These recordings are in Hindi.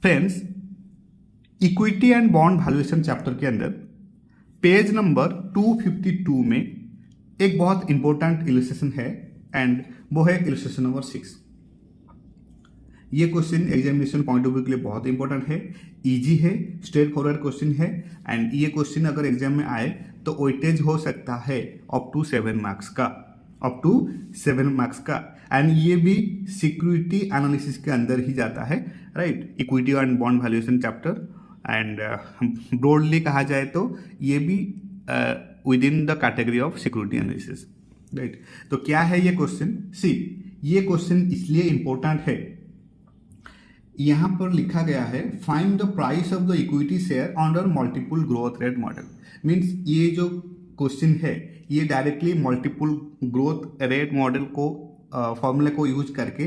Friends, equity and bond valuation chapter के अंदर पेज नंबर 252 में एक बहुत इंपॉर्टेंट इलस्ट्रेशन है एंड वो है इलस्ट्रेशन नंबर 6। ये question examination point of view के लिए बहुत इंपॉर्टेंट है, इजी है, स्ट्रेट फॉरवर्ड क्वेश्चन है एंड ये क्वेश्चन अगर एग्जाम में आए तो वेटेज हो सकता है अप टू 7 मार्क्स का एंड ये भी सिक्योरिटी एनालिसिस के अंदर ही जाता है, right. Equity and bond valuation chapter and broadly कहा जाए तो ये भी with in the category of security analysis, right. तो क्या है ये क्वेश्चन? सी, ये क्वेश्चन इसलिए इंपॉर्टेंट है, यहां पर लिखा गया है find the price of the equity share under multiple growth rate model. Means ये जो क्वेश्चन है ये directly multiple growth rate model को फॉर्मूले को यूज करके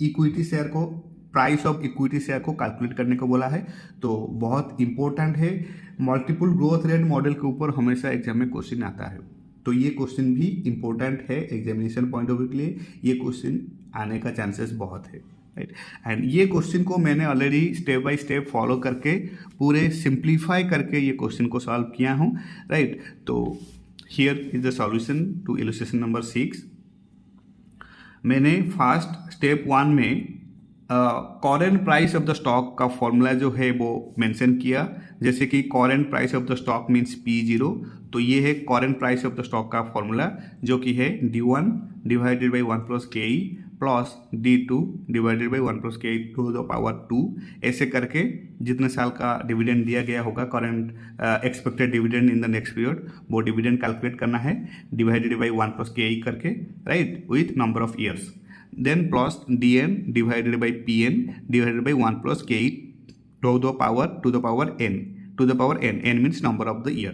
इक्विटी शेयर को, प्राइस ऑफ इक्विटी शेयर को कैलकुलेट करने को बोला है। तो बहुत इंपॉर्टेंट है, मल्टीपल ग्रोथ रेट मॉडल के ऊपर हमेशा एग्जाम में क्वेश्चन आता है, तो ये क्वेश्चन भी इंपॉर्टेंट है एग्जामिनेशन पॉइंट ऑफ व्यू के लिए, ये क्वेश्चन आने का चांसेस बहुत है, राइट। एंड ये क्वेश्चन को मैंने already step by step follow करके पूरे सिंप्लीफाई करके ये क्वेश्चन को सॉल्व किया हूँ, राइट। तो here is the solution to illustration number 6। मैंने फर्स्ट स्टेप 1 में current price of the stock का फॉर्मूला जो है वो मेंशन किया, जैसे कि current price of the stock means P0, तो ये है current price of the stock का फॉर्मूला जो कि है D1 divided by 1 plus KE plus D2 divided by 1 plus KE to the power 2। ऐसे करके जितने साल का डिविडेंड दिया गया होगा, current expected dividend in the next period, वो डिविडेंड कैलकुलेट करना है डिवाइडेड बाई 1 प्लस KE करके, right, with number of years. Then plus dn divided by pn divided by 1 plus ke to the power n, to the power n means number of the year।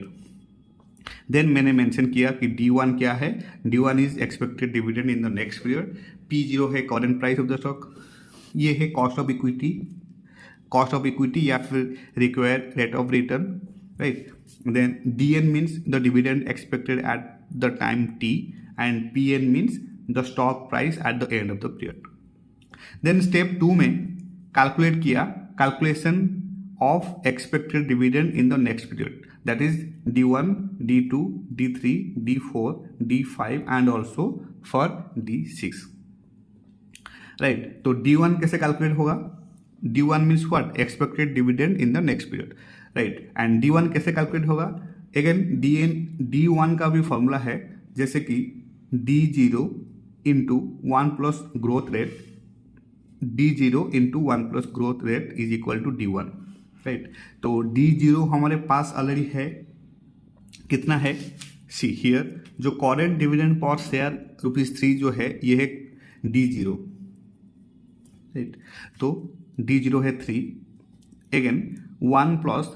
then मैंने मेंशन किया कि d1 क्या है, d1 is expected dividend in the next period, p0 है current price of the stock, ये है कॉस्ट ऑफ इक्विटी या फिर required rate of return, right. Then dn means the dividend expected at the time t and pn means the stock price at the end of the period। then step 2 में calculate किया calculation of expected dividend in the next period, that is D1, D2, D3, D4, D5 and also for D6, right। तो D1 कैसे calculate होगा? D1 means what? expected dividend in the next period, right। and D1 कैसे calculate होगा? again D1 का भी फॉर्मूला है, जैसे कि D0 into 1 plus growth rate, D0 into 1 plus growth rate is equal to D1, right. तो D0 हमारे पास ऑलरेडी है, कितना है? सी हियर जो करेंट डिविडेंड पर शेयर ₹3 जो है ये है D0, राइट। तो D0 है 3, अगेन 1 प्लस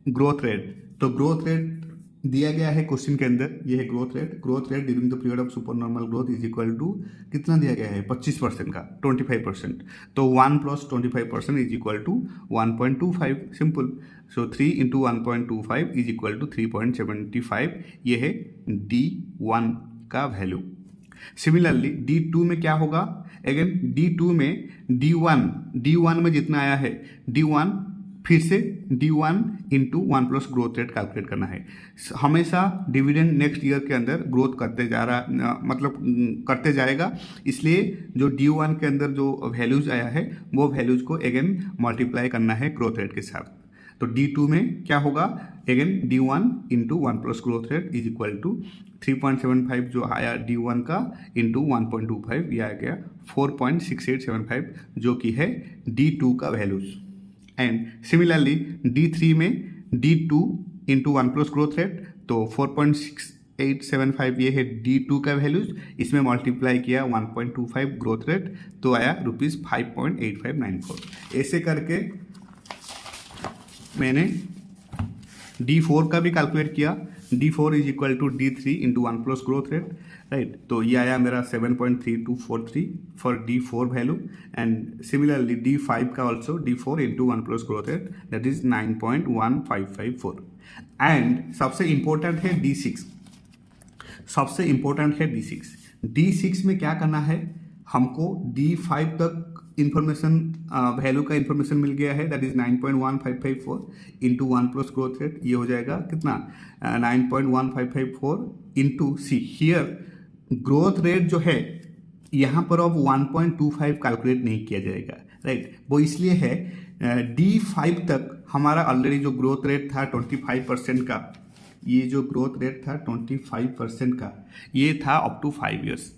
ग्रोथ रेट, तो ग्रोथ रेट दिया गया है क्वेश्चन के अंदर, ये है growth rate during the period of super normal growth is equal to कितना दिया गया है? 25% का 25%, तो 1 plus 25% is equal to 1.25, simple. So 3 into 1.25 is equal to 3.75, ये है D1 का वैल्यू। सिमिलरली D2 में क्या होगा? अगेन D2 में D1 में जितना आया है D1 फिर से D1 into 1 plus growth rate calculate करना है। हमेशा डिविडेंड नेक्स्ट ईयर के अंदर ग्रोथ करते जा रहा, मतलब करते जाएगा, इसलिए जो D1 के अंदर जो वैल्यूज आया है वो वैल्यूज को अगेन मल्टीप्लाई करना है ग्रोथ रेट के साथ। तो D2 में क्या होगा? Again D1 into 1 plus growth rate is equal to 3.75 जो आया D1 का इंटू 1.25, यह आ गया 4.6875 जो कि है D2 का वैल्यूज। एंड सिमिलरली D3 में D2 into 1 plus growth rate, तो 4.6875 ये है D2 का वैल्यूज, इसमें मल्टीप्लाई किया 1.25 ग्रोथ रेट, तो आया ₹5.8594। ऐसे करके मैंने D4 का भी कैलकुलेट किया, D4 is equal to D3 into 1 plus growth rate, right. तो ये आया मेरा 7.3243 for D4 value and similarly D5 का also D4 into 1 plus growth rate that is 9.1554। And सबसे इंपॉर्टेंट है D6 में क्या करना है? हमको D5 तक इंफॉर्मेशन वैल्यू का इंफॉर्मेशन मिल गया है, that is 9.1554 into 1 plus growth rate, ये हो जाएगा कितना 9.1554 into see here growth rate जो है यहाँ पर अब 1.25 कैलकुलेट नहीं किया जाएगा, राइट। वो इसलिए है D5 तक हमारा ऑलरेडी जो ग्रोथ रेट था 25% का, ये जो ग्रोथ रेट था 25% का, ये था अप टू 5 इयर्स,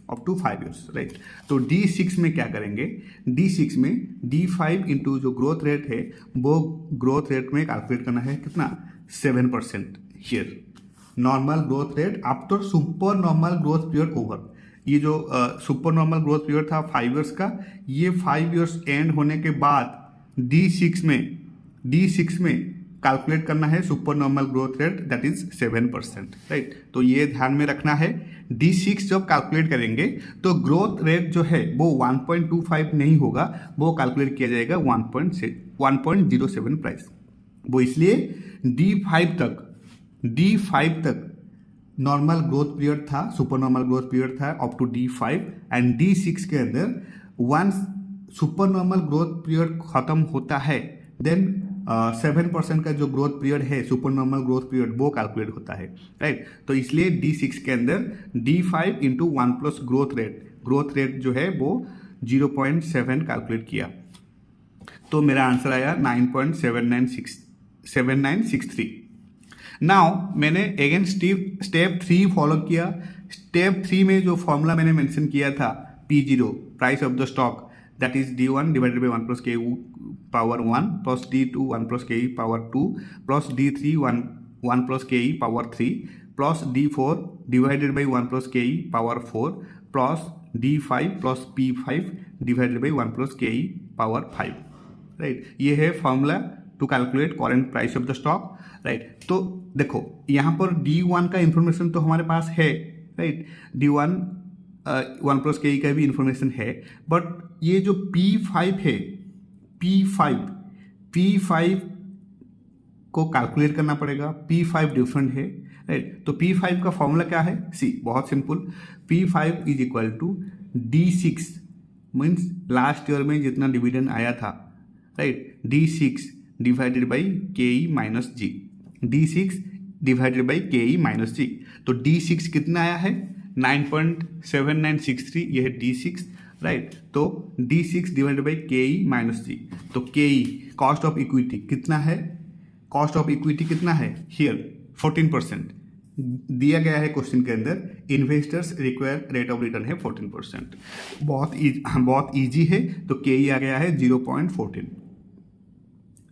राइट। तो D6 में क्या करेंगे, D6 में D5 इंटू जो ग्रोथ रेट है वो ग्रोथ रेट में कैलकुलेट करना है कितना 7% here normal growth rate after super normal growth period over. ये जो सुपर नॉर्मल ग्रोथ पीरियड था 5 इयर्स का, ये 5 इयर्स एंड होने के बाद D6 में कैलकुलेट करना है super normal growth rate, that is 7%, right. तो ये ध्यान में रखना है, D6 जब कैलकुलेट करेंगे तो ग्रोथ रेट जो है वो 1.25 नहीं होगा, वो कैलकुलेट किया जाएगा 1.07 प्राइस। वो इसलिए D5 तक नॉर्मल ग्रोथ पीरियड था, सुपर नॉर्मल ग्रोथ पीरियड था up to D5 and D6 के अंदर once super normal growth period खत्म होता है देन 7% का जो ग्रोथ पीरियड है सुपर नॉर्मल ग्रोथ पीरियड वो कैलकुलेट होता है, राइट। तो इसलिए D6 के अंदर D5 into 1 plus growth rate जो है वो 0.7 कैलकुलेट किया, तो मेरा आंसर आया 9.7963। नाउ मैंने अगेन स्टेप 3 फॉलो किया। स्टेप 3 में जो फॉर्मूला मैंने मेंशन किया था P0 price of the stock, that is D1 divided by 1 plus k power 1 plus D2 1 plus k power 2 plus D3 1 plus k power 3 plus D4 divided by 1 plus k power 4 plus D5 plus P5 divided by 1 plus k power 5, right. ये है formula to calculate current price of the stock, right. तो देखो यहाँ पर D1 का इंफॉर्मेशन तो हमारे पास है, राइट। D1 1 प्लस के का भी इंफॉर्मेशन है, बट ये जो P5 है, P5 को कैलकुलेट करना पड़ेगा। P5 डिफरेंट है, राइट। तो P5 का फॉर्मूला क्या है, सी बहुत simple, P5 is equal to D6 means last year में जितना डिविडेंड आया था, right, D6 divided by KE minus G, D6 divided by KE minus G। तो D6 कितना आया है 9.7963, ये है D6, राइट। तो D6 divided by KE minus G, तो KE कॉस्ट ऑफ इक्विटी कितना है, कॉस्ट ऑफ इक्विटी कितना है हियर 14% दिया गया है क्वेश्चन के अंदर, investors require rate of return है 14%, बहुत इजी है। तो KE आ गया है 0.14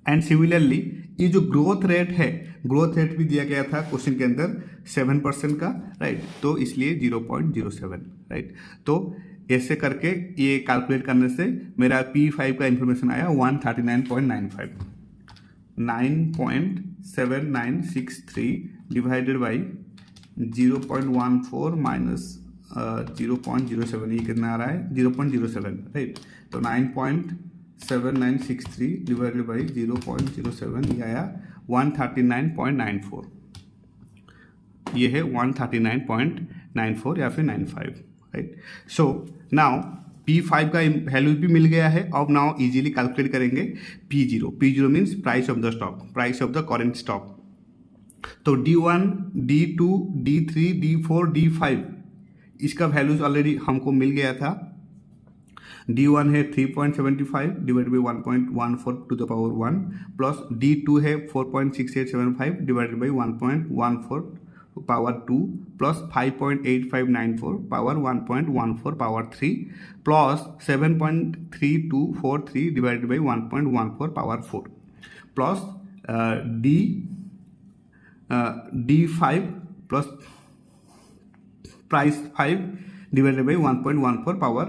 एंड सिमिलरली ये जो ग्रोथ रेट है, ग्रोथ रेट भी दिया गया था क्वेश्चन के अंदर 7% का, राइट। तो इसलिए 0.07, राइट। तो ऐसे करके ये कैलकुलेट करने से मेरा P5 का इंफॉर्मेशन आया 139.95, 9.7963 डिवाइडेड बाई 0.14 माइनस 0.07, ये कितना आ रहा है 0.07, राइट। तो 9.7963 डिवाइडेड बाई 0.07, ये आया 139.94, ये है 139.94 या फिर 95, राइट। सो नाउ P5 का वैल्यू भी मिल गया है। अब नाउ इजीली कैलकुलेट करेंगे P0 means price of the stock, price of the current stock. तो D1 D2 D3 D4 D5 इसका वैल्यूज ऑलरेडी हमको मिल गया था। D1 है 3.75 divide by 1.14 to the power 1 plus D2 है 4.6875 divided by 1.14 power 2 plus 5.8594 power 1.14 power 3 plus 7.3243 divided by 1.14 power 4 plus D5 plus price 5 divided by 1.14 power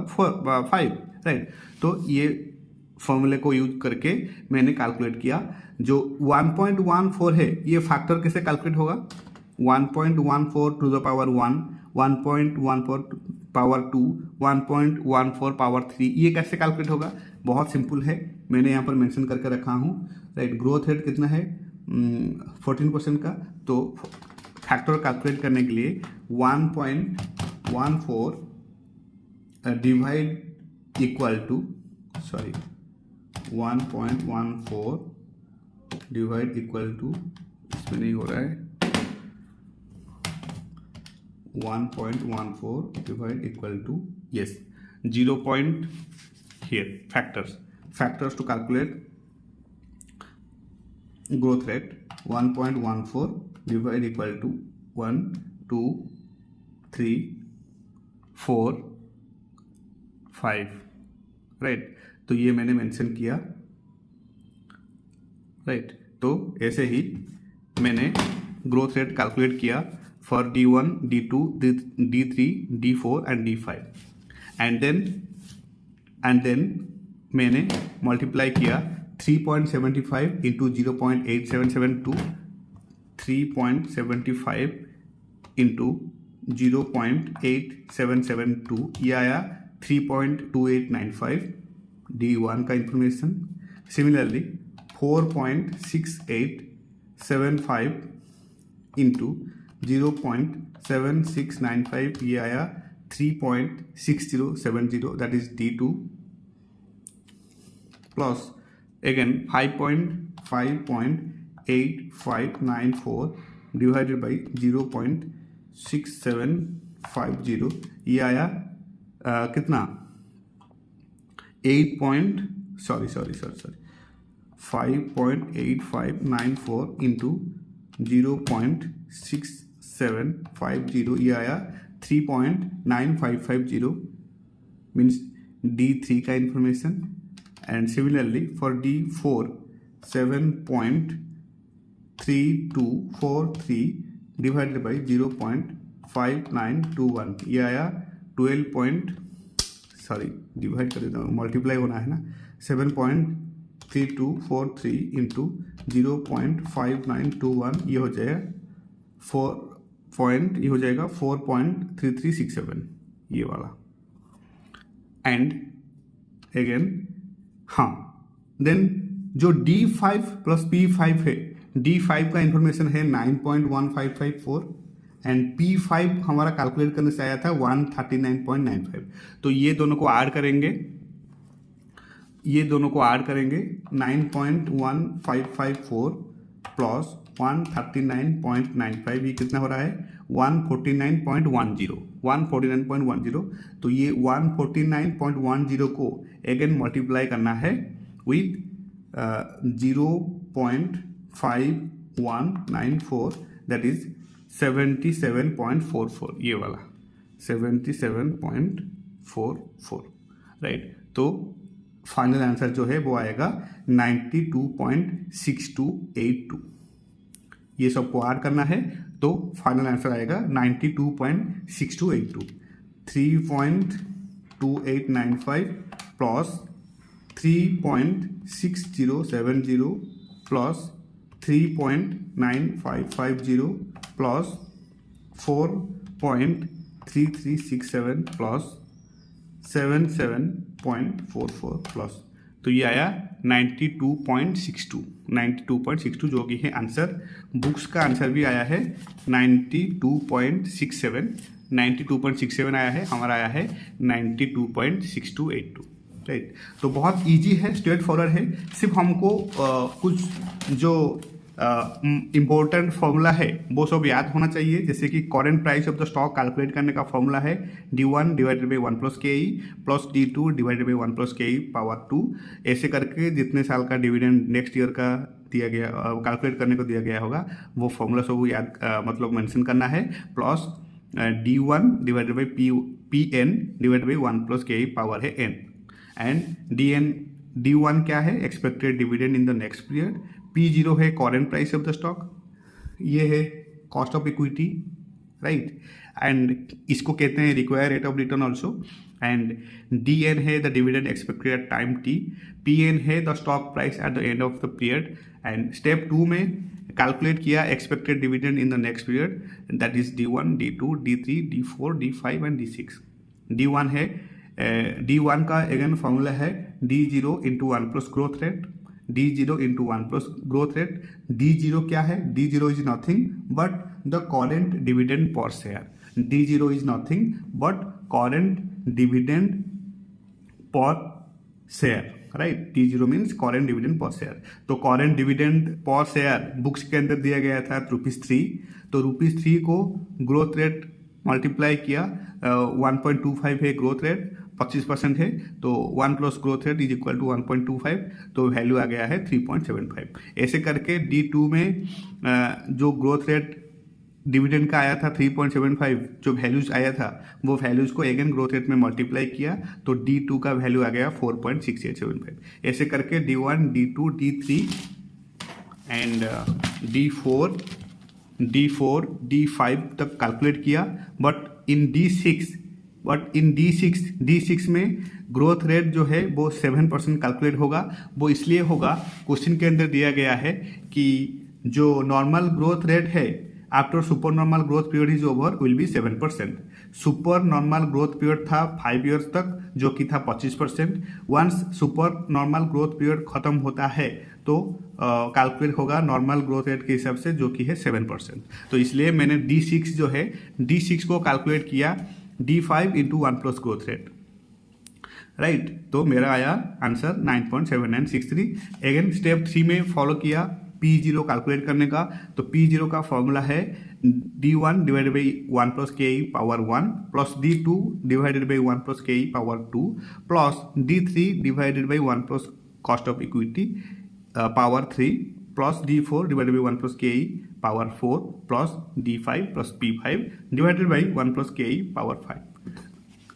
5, right. तो ये फॉर्मूले को यूज करके मैंने कैलकुलेट किया। जो 1.14 है ये फैक्टर कैसे कैलकुलेट होगा, 1.14 to the power 1, 1.14 power 2, 1.14 power 3, ये कैसे कैलकुलेट होगा, बहुत सिंपल है, मैंने यहाँ पर मेंशन करके रखा हूँ, राइट। ग्रोथ रेट कितना है 14% का, तो फैक्टर कैलकुलेट करने के लिए 1.14 divide equal to sorry 1.14 divide equal to, इसमें नहीं हो रहा है, 1.14 divide equal to, yes, 0 point here, factors to calculate growth rate. 1.14 divide equal to 1, 2, 3, 4, 5, right. तो ये मैंने मेंशन किया, राइट. तो ऐसे ही मैंने ग्रोथ रेट कैलकुलेट किया for D1, D2, D3, D4 and D5, and then मैंने मल्टीप्लाई किया 3.75 इंटू 0.8772, 3.75 इंटू 0.8772, ये आया 3.2895 D1 का इंफॉर्मेशन. सिमिलरली 4.6875 इंटू 0.7695, ये आया 3.6070, that is D2, plus again 5.8594 divided by 0.6750, ये आया कितना 5.8594 इंटू 0.6750, ये आया 3.9550, मीन्स D3 का information. And similarly for D4, 7.3243 divided by 0.5921, ये आया 12 डिवाइड कर देता हूँ, मल्टीप्लाई होना है ना. 7.3243 इंटू 0.5921, ये हो जाएगा 4.3367, ये वाला. एंड अगेन हाँ, देन जो D5 प्लस P5 है, D5 का इंफॉर्मेशन है 9.1554 एंड P5 हमारा कैलकुलेट करने से आया था 139.95. तो ये दोनों को ऐड करेंगे, 9.1554 प्लस 139.95, ये कितना हो रहा है 149.10. तो ये 149.10 को अगेन मल्टीप्लाई करना है विथ 0.5194, दैट इज 77.44, ये वाला 77.44, राइट. तो फाइनल आंसर जो है वो आएगा 92.6282. ये सबको ऐड करना है तो फाइनल आंसर आएगा 92.6282. 3.2895 plus 3.6070 plus 3.9550 plus 4.3367 plus 77.44 plus, तो ये आया 92.62, जो कि है आंसर. बुक्स का आंसर भी आया है 92.67 आया है, हमारा आया है 92.6282, राइट. तो बहुत इजी है, स्ट्रेट फॉरवर्ड है. सिर्फ हमको कुछ जो इम्पोर्टेंट फॉर्मूला है वो सब याद होना चाहिए, जैसे कि current price of the stock calculate करने का फॉर्मूला है D1 divided by 1 plus KE plus D2 divided by 1 plus KE power 2. ऐसे करके जितने साल का डिविडेंड नेक्स्ट ईयर का दिया गया कैलकुलेट करने को दिया गया होगा वो फॉर्मूला सब याद मतलब मेंशन करना है. Plus D1 divided by PN divided by 1 plus KE power है N. एंड D1 क्या है, expected dividend in the next period. P0 है current price of the stock, ये है cost of equity, right. And इसको कहते हैं require rate of return also. And DN है the dividend expected at time T. PN है the stock price at the end of the period. And step 2 में कैलकुलेट किया expected dividend in the next period, that is D1, D2, D3, D4, D5 and D6. D1 है D1 का अगेन फॉर्मूला है D0 into 1 plus growth rate, D0 into 1 plus growth rate. D0 क्या है, D0 is nothing but the current dividend per share. D0 is nothing but current dividend per share, right. T0 means current dividend per share. तो current dividend per share books के अंदर दिया गया था ₹3। तो ₹3 को ग्रोथ रेट मल्टीप्लाई किया, 1.25 है ग्रोथ रेट, 25% है, तो 1 plus growth rate is equal to 1.25, तो वैल्यू आ गया है 3.75। ऐसे करके D2 में जो ग्रोथ रेट डिविडेंड का आया था 3.75, जो वैल्यूज आया था वो वैल्यूज को अगेन ग्रोथ रेट में मल्टीप्लाई किया, तो D2 का वैल्यू आ गया 4.6875। ऐसे करके D1, D2, D3 and D4, D5 तक कैलकुलेट किया। बट इन D6 में ग्रोथ रेट जो है वो 7% कैलकुलेट होगा। वो इसलिए होगा, क्वेश्चन के अंदर दिया गया है कि जो नॉर्मल ग्रोथ रेट है after super normal growth period is over will be 7%। Super normal growth period था 5 ईयर्स तक, जो कि था 25%। Once super normal growth period खत्म होता है तो कैलकुलेट होगा नॉर्मल ग्रोथ रेट के हिसाब से, जो कि है 7%। तो इसलिए मैंने D6 जो है D6 को कैलकुलेट किया D5 into 1 plus growth rate, right. तो मेरा आया आंसर 9.7963। अगेन स्टेप 3 में फॉलो किया P0 कैलकुलेट करने का। तो P0 का फॉर्मूला है D1 divided by 1 plus k power 1 plus D2 divided by 1 plus k power 2 plus D3 divided by 1 plus cost of equity power 3 plus D4 divided by 1 plus k power 4 plus D5 plus P5 divided by 1 plus k power 5,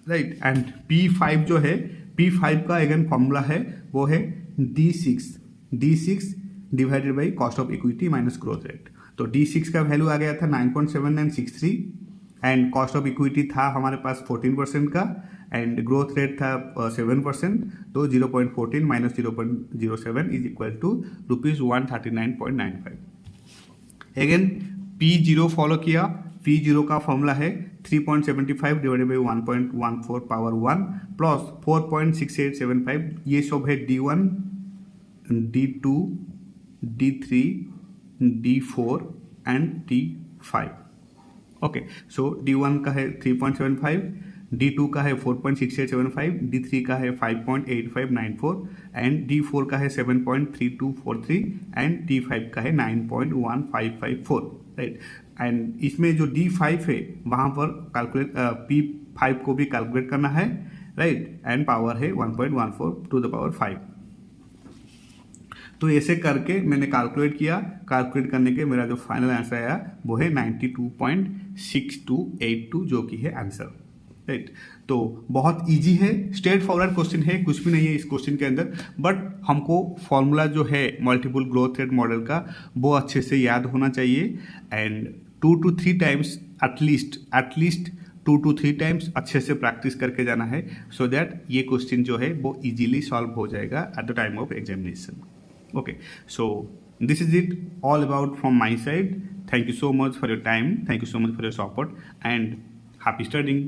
right. And P5 जो है, P5 का अगेन फॉर्मूला है वो है D6 divided by cost of equity minus growth rate. तो D6 का वैल्यू आ गया था 9.7963 एंड कॉस्ट ऑफ इक्विटी था हमारे पास 14% का एंड ग्रोथ रेट था 7%। तो 0.14 minus 0.07 is equal to ₹139.95। Again P0 follow किया। P0 का फॉर्मूला है 3.75 डिवाइडेड बाई 1.14 पावर 1 प्लस 4.6875। ये सब है D1, D2, D3, D4 and D5। Okay, so D1 का है 3.75, D2 का है 4.6875, D3 का है 5.8594 एंड D4 का है 7.3243 एंड D5 का है 9.1554, राइट। एंड इसमें जो D5 है वहाँ पर कैलकुलेट P5 को भी कैलकुलेट करना है, राइट। एंड पावर है 1.14 टू द पावर 5। तो ऐसे करके मैंने कैलकुलेट किया। कैलकुलेट करने के मेरा जो फाइनल आंसर आया वो है 92.6282, जो कि है आंसर, राइट। तो बहुत इजी है, स्ट्रेट फॉरवर्ड क्वेश्चन है, कुछ भी नहीं है इस क्वेश्चन के अंदर। बट हमको फॉर्मूला जो है मल्टीपल ग्रोथ रेट मॉडल का वो अच्छे से याद होना चाहिए and 2 to 3 times at least 2 to 3 times अच्छे से प्रैक्टिस करके जाना है, सो दैट ये क्वेश्चन जो है वो इजीली सॉल्व हो जाएगा eight the time of examination. Okay, so this is it all about from my side. Thank you so much for your time. Thank you so much for your support and happy studying.